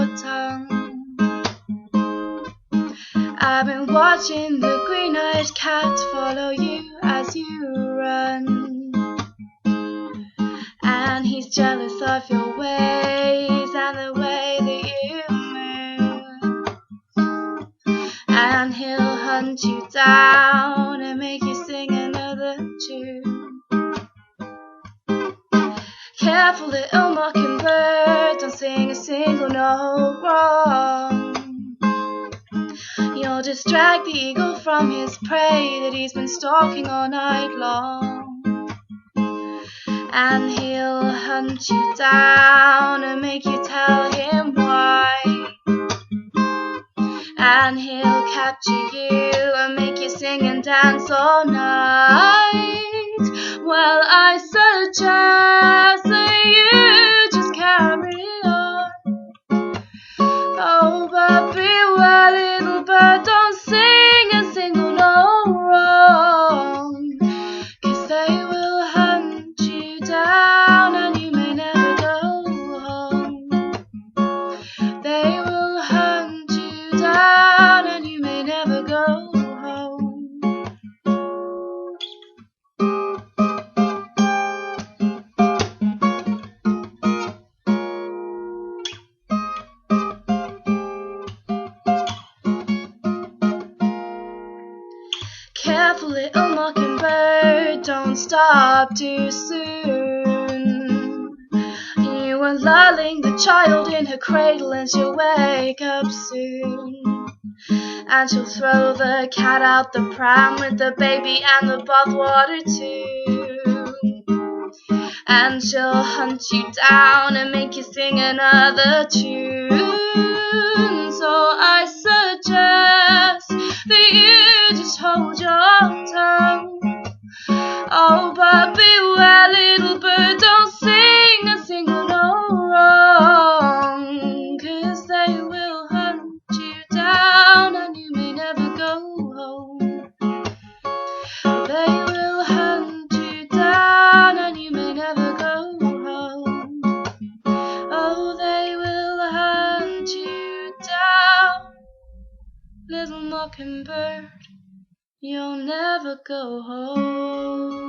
your tongue. I've been watching the green-eyed cat follow you as you run, and he's jealous of your ways and the way that you move, and he'll hunt you down and make you sing another tune. Careful, little mockingbird, don't sing a single note wrong. You'll distract the eagle from his prey that he's been stalking all night long, and he'll hunt you down and make you tell him why, and he'll capture you and make you sing and dance all night. Well, I suggest that you just carry on. Oh, but beware, little bird, don't sing a single note wrong, 'cause they will hunt you down and you may never go home. They will hunt you down and you may never go home. Careful, little mockingbird, don't stop too soon. You are lulling the child in her cradle and she'll wake up soon, and she'll throw the cat out the pram with the baby and the bathwater too, and she'll hunt you down and make you sing another tune. So I suggest that you just hold your tongue. Oh, but beware, little bird, don't sing a single note wrong, 'cause they will hunt you down and you may never go home. They will hunt you down and you may never go home. Oh, they will hunt you down, little mockingbird, you'll never go home.